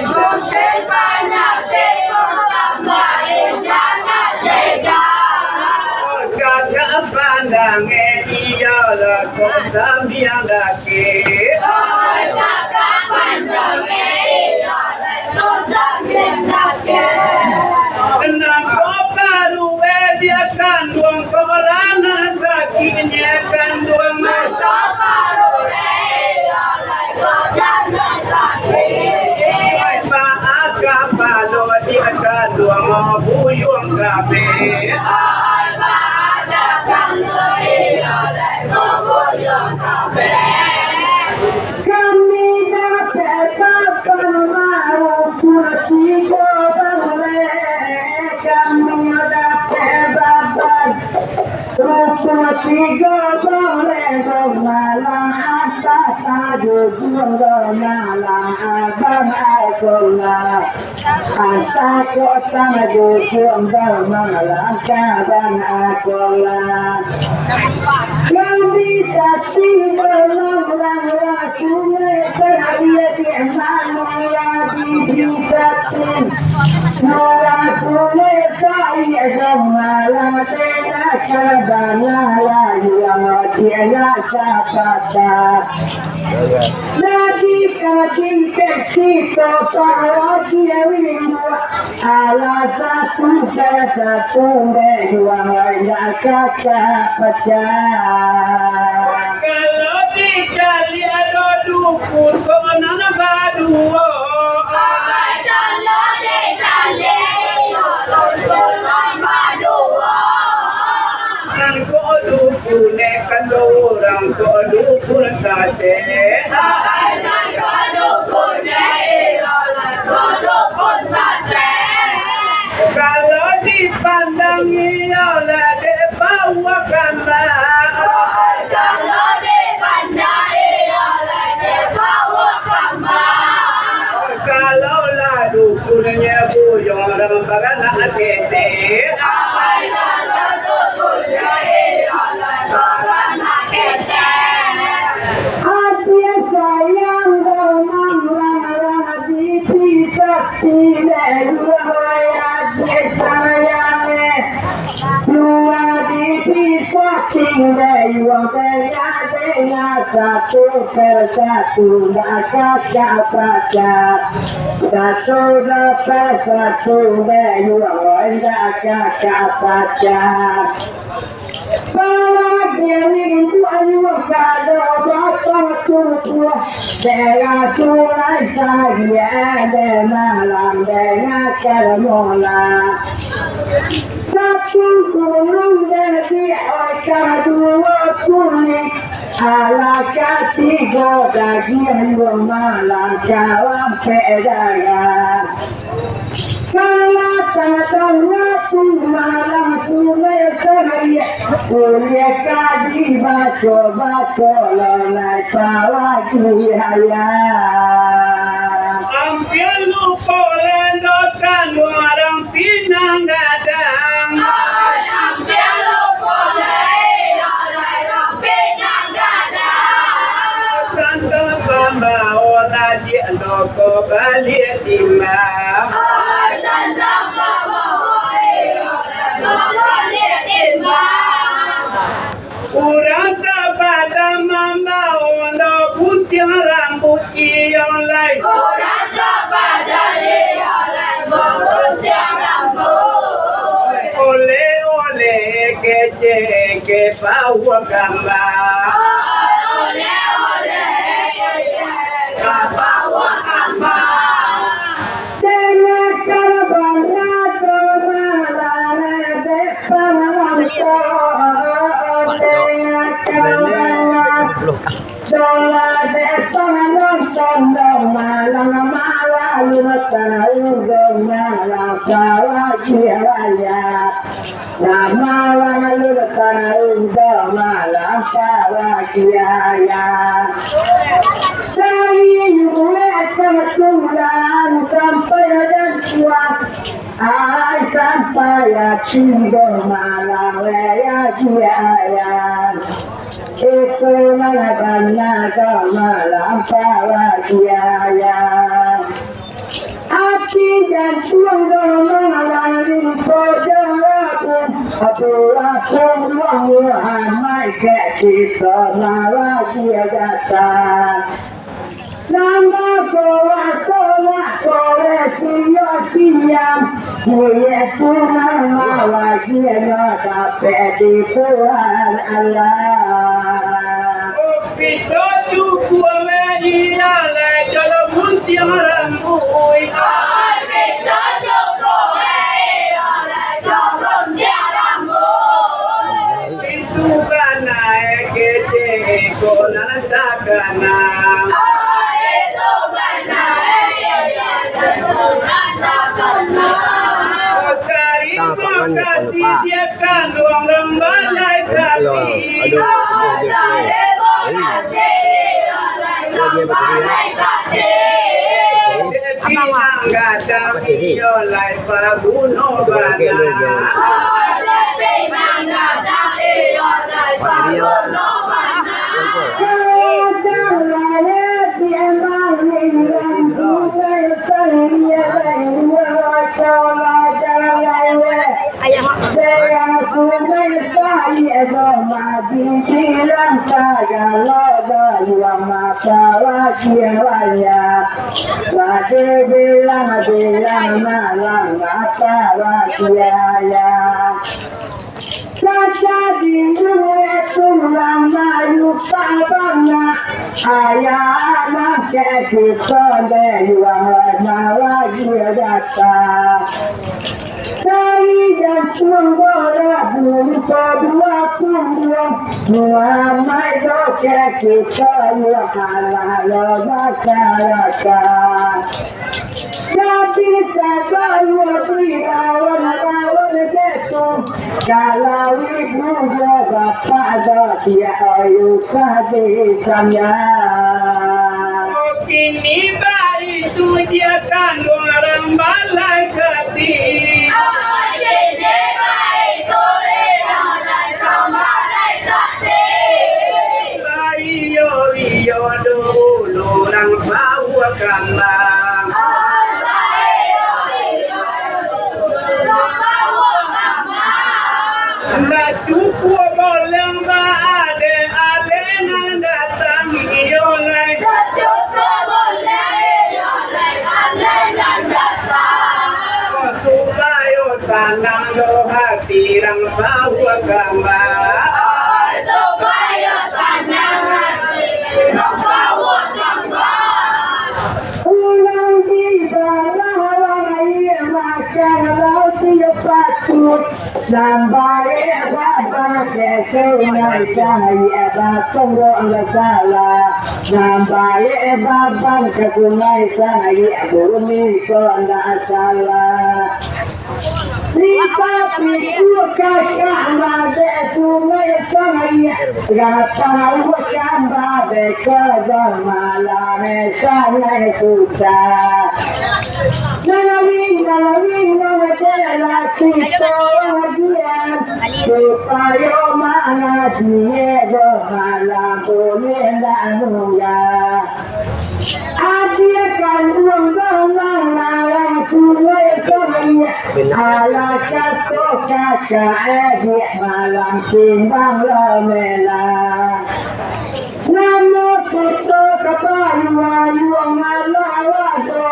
Mungkin banyak Kakak pandangnya dia lah kok sambiang lagi. Kenang kau baru dia kandung korana sakitnya kandung mata. Kapalo dia kandung buyung kabe. Kami dapat kapan mau kursi boleh. Kami dapat babat kursi boleh. Malang atas adu malang abang aikola. Asa kota dukung malang abang aikola. Yang bisa belum rasulnya saya di manusia bisa rasulnya saya semalam saya kerbana yang dia sapata lagi kaki kecil kalau dia windu ala satu saya satu dua kakak pecah. Kalau dicari ada dukun kemana berdua. Kalau dicari dan kau dukun kan orang kau dukun sase. Dan kau dukun sase. Kalau dipandangi oleh de bawa gambar. Kalau dipandai oleh de bawa gambar. Kalau lalu dukunnya buyong orang bagana kete. Kalau dukunnya oleh bagana kete. Hati sayang dengan hati tidak tidak hati sayangnya. Dua di tinggal uang dengan satu persatu kakak pajak satu dapat satu uang kakak pajak. Palagi itu uang kado bapak tua dengan tuai saya de malam dengan kermola. Satu kurung dari kedua kulit ala ketiga bagian malam kawan pedagang. Kalau tengah malam sungai saya boleh kaji baca lelai palagi hayat. Hampir lupa lendokan orang Pinang gadang. Hampir lupa lendokan Pinang gadang. Tante pembawa tadi loko balik timah. Tante pembawa balik timah. Urang sabada membawa no gunting rambut yang lain. Urang sabada yang lain gunting rambut. Ole kece ke bawa gambar. Ole kece ke bawa gambar. Dengan kabarnya kemana depan Dola depan nonton malam malam tahu malam kawa jiwanya. Nama lalu tahu malam kawa jiwanya. Saya mulai kemudian sampai dan kuat. Sampai cinta malam ya jiwanya. Itu malam malam kawa jiwanya. dan suara malam berjalan aku Muhammad kita bahagia datang nama sia-sia yaitu nama bahagia dapat di Tuhan Allah episódio comédia kalau muntiang rambut episódio comédia kalau muntiang rambut itu kana kete kolan takana itu kana kasih dia kandung lembalai sati kalau ibu bapak dia ayu kadisanya kini bayi itu dia kandung orang balai sati kini bayi itu dia kandung balai sati bayi yo dulu orang bawa kambang nggak cukup boleh ada alena datang yolai cukup boleh alena datang supaya sanang lo hati rang bawa gambar supaya sanang hati rang bawa gambar ulang di bawah makan roti patut sampai apa kesehatan saya batong salah sampai babang kegunai saya bumi kona salah Rika piku kakak made sungai saya gata wakamba bekerja malam sana susah Nalawin kita bahagian supaya mana dia bermalam boleh tak mulia adiakan uang dalam larang sungai saya ala kata kakak adik malam timbang lemelah Namo Buddha Kapayu Ngalawato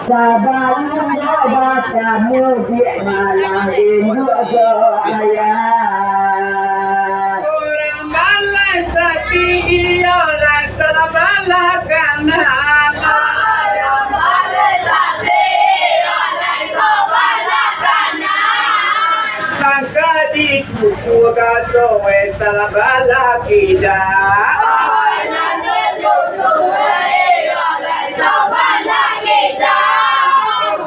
Sabayu Ngabatamu Di malam induk ayat orang balai sati ialah serbalah kanan orang balai sati ialah serbalah kanan langkah di kuku gasowe serbalah kidal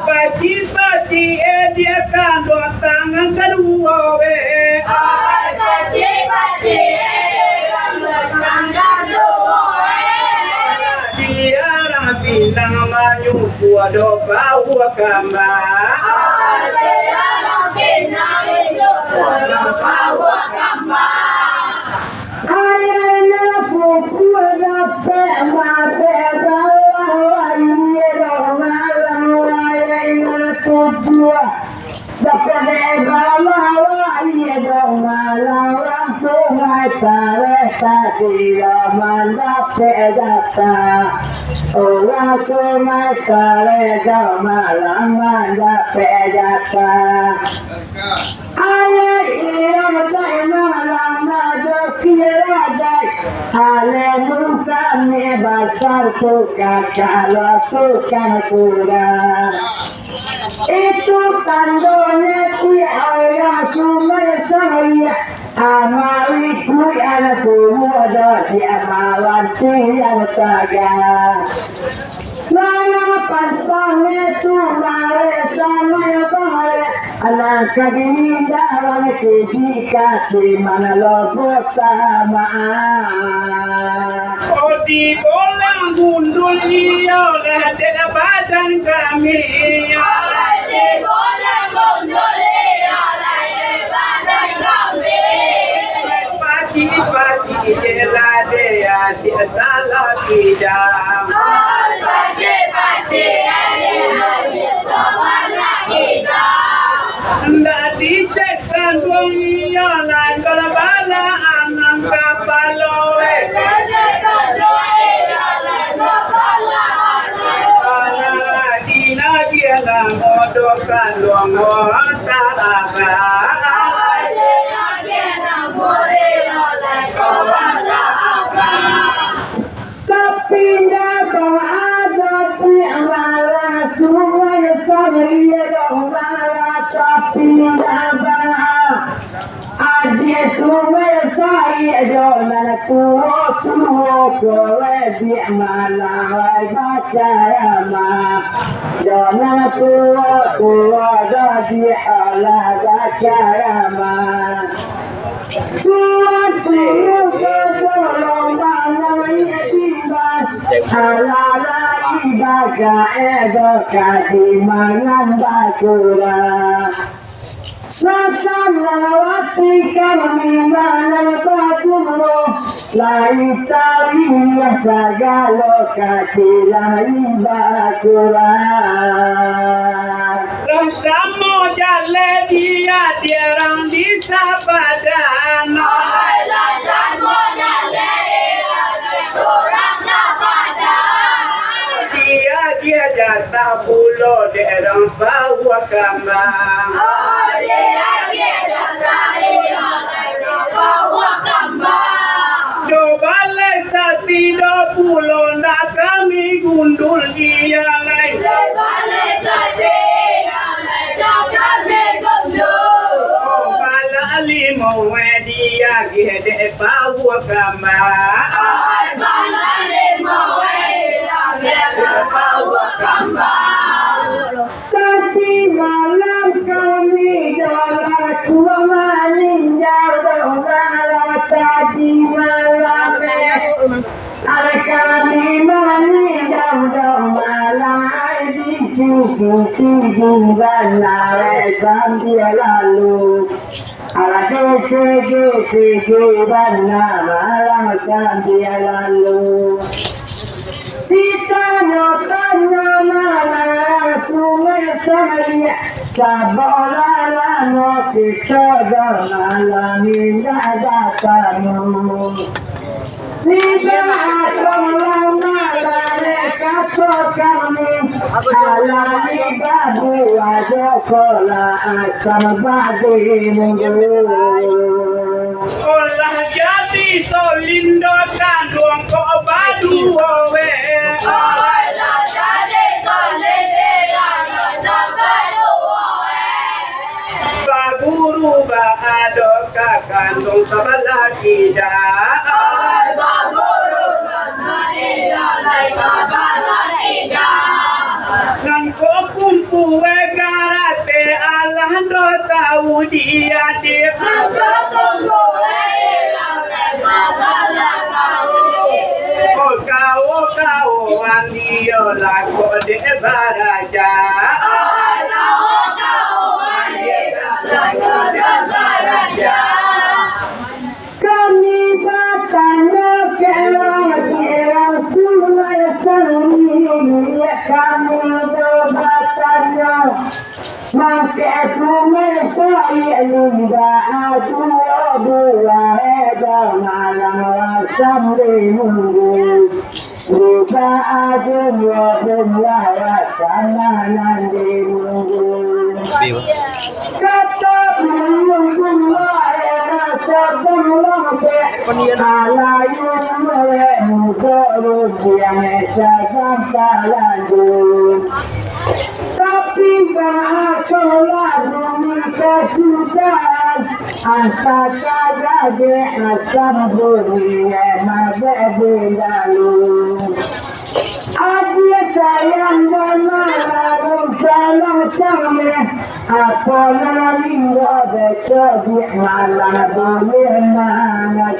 Baci-baci dia kandung tangan kedua we baci-baci kandung kedua dia bintang maju kuado bau gambar dia bintang itu kuado bau gambar ayana pupu rape mate bawa taresa tira mandape data Ola kuma taresa malam mandape data Ayat iram dai malam nado kira dai Haleluya me basar suka kalau suka kurang itu tandanya tiada sumber saya amaliku anakku muda di amalan tiang saga mana pasangnya tu mare sama bahaya anak kini dalam ketika di mana lo sama Odi bolang gundul dia oleh tidak badan kami. Di bolang gondoli oleh di badan kami. Pagi-pagi jela dia salah tidak. Pagi-pagi ini hari sekolah kita. Ndak dicekkan dunia lain kalau bala anam kapaloe. Modokan longo taaba tapi kau ada di amalan semua saya amalan tapi adik semua saya jangan kuat di amalan baca ama jangan kuat di Allah baca ama kuat tolong namanya timbang ala ibaga ego kadimangan bakura Nasalawati kami mana bakuro lai tari sagalo kadilai bakura rasa moja dia diarang di sabadan dia jatah pulau derang bawa kambang do balai sati do pulau nak kami gundul dia lain bala lima dia gede bawa kambang tapi malam kami dalam tua maling jauh malam tadi malam ada kami maling jauh malam di sisi banai sambil lalu ala desi banai malam sambil lalu kita nyotanya mana sungai saya sabarlah no kita dalam indah datamu kita akan lama mereka kami alami babu aja kola asam badimu olah jadi solindo kandung kok badu we guru ba ado ka kandung sabala kida nan ko kumpu we garate Allah do tahu dia dia kau andio la ko de baraja kami bertanya kira-kira sungai sendiri kami bertanya maka sungai saya linda dua beda malam sambil nunggu Riba agung wabun lawasana nanti nunggu Kata menunggu rasa belum ke Alayun meremu terus yang esok lanjut Tapi bahagialah bumi kesudahan Angkat gage asam bumi emak lalu Adia sayang menaruh salam sama Apa linggo besok di malam bumi mana